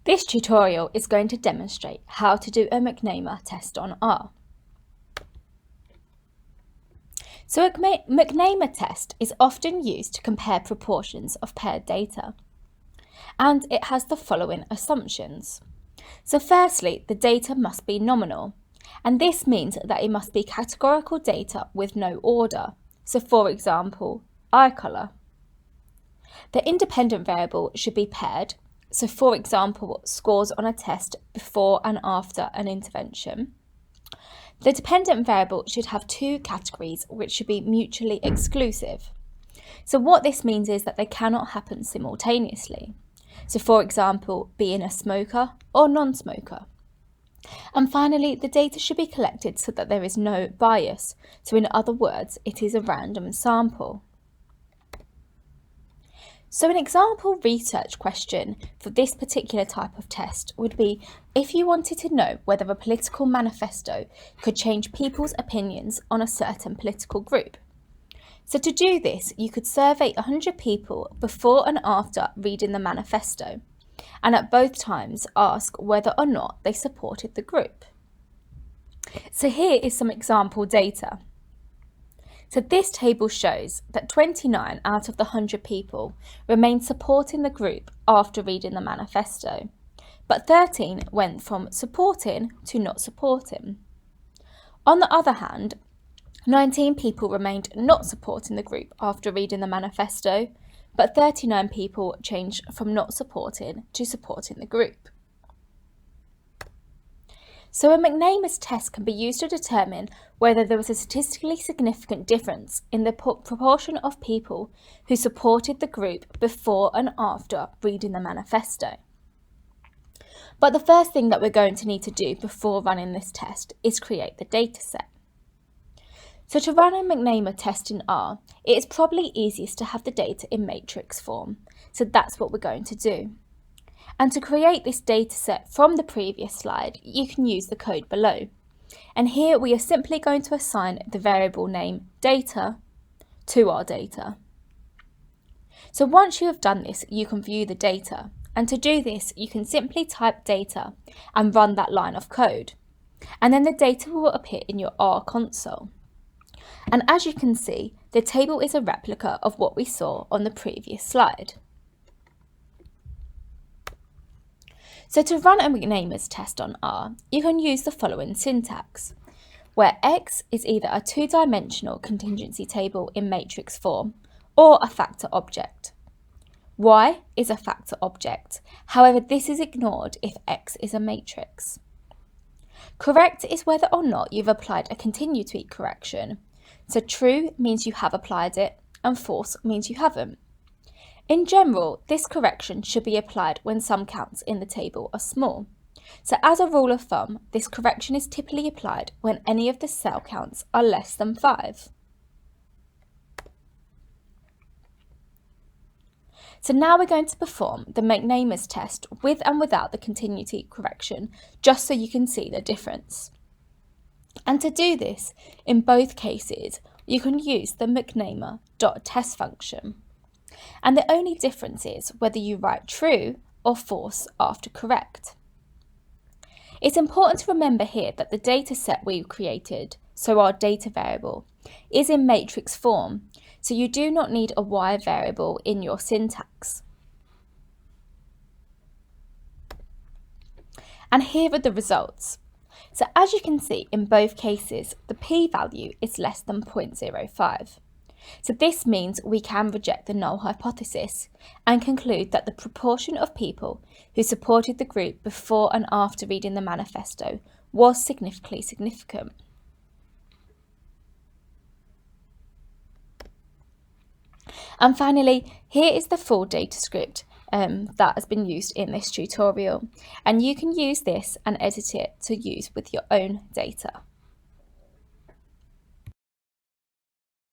This tutorial is going to demonstrate how to do a McNemar test on R. So a McNemar test is often used to compare proportions of paired data, and it has the following assumptions. So firstly, the data must be nominal, and this means that it must be categorical data with no order. So for example, eye colour. The independent variable should be paired. So for example, scores on a test before and after an intervention. The dependent variable should have two categories which should be mutually exclusive. So what this means is that they cannot happen simultaneously. So for example, being a smoker or non-smoker. And finally, the data should be collected so that there is no bias. So in other words, it is a random sample. So an example research question for this particular type of test would be if you wanted to know whether a political manifesto could change people's opinions on a certain political group. So to do this, you could survey 100 people before and after reading the manifesto, and at both times ask whether or not they supported the group. So here is some example data. So this table shows that 29 out of the 100 people remained supporting the group after reading the manifesto, but 13 went from supporting to not supporting. On the other hand, 19 people remained not supporting the group after reading the manifesto, but 39 people changed from not supporting to supporting the group. So a McNemar's test can be used to determine whether there was a statistically significant difference in the proportion of people who supported the group before and after reading the manifesto. But the first thing that we're going to need to do before running this test is create the dataset. So to run a McNemar test in R, it is probably easiest to have the data in matrix form. So that's what we're going to do. And to create this dataset from the previous slide, you can use the code below. And here we are simply going to assign the variable name data to our data. So once you have done this, you can view the data. And to do this, you can simply type data and run that line of code. And then the data will appear in your R console. And as you can see, the table is a replica of what we saw on the previous slide. So to run a McNemar's test on R, you can use the following syntax, where X is either a two-dimensional contingency table in matrix form or a factor object. Y is a factor object, however this is ignored if X is a matrix. Correct is whether or not you've applied a continuity correction. So true means you have applied it and false means you haven't. In general, this correction should be applied when some counts in the table are small. So as a rule of thumb, this correction is typically applied when any of the cell counts are less than 5. So now we're going to perform the McNemar's test with and without the continuity correction, just so you can see the difference. And to do this, in both cases, you can use the McNemar.test function. And the only difference is whether you write true or false after correct. It's important to remember here that the data set we've created, so our data variable, is in matrix form, so you do not need a Y variable in your syntax. And here are the results. So as you can see, in both cases, the p-value is less than 0.05. So this means we can reject the null hypothesis and conclude that the proportion of people who supported the group before and after reading the manifesto was significantly significant. And finally, here is the full data script that has been used in this tutorial, and you can use this and edit it to use with your own data.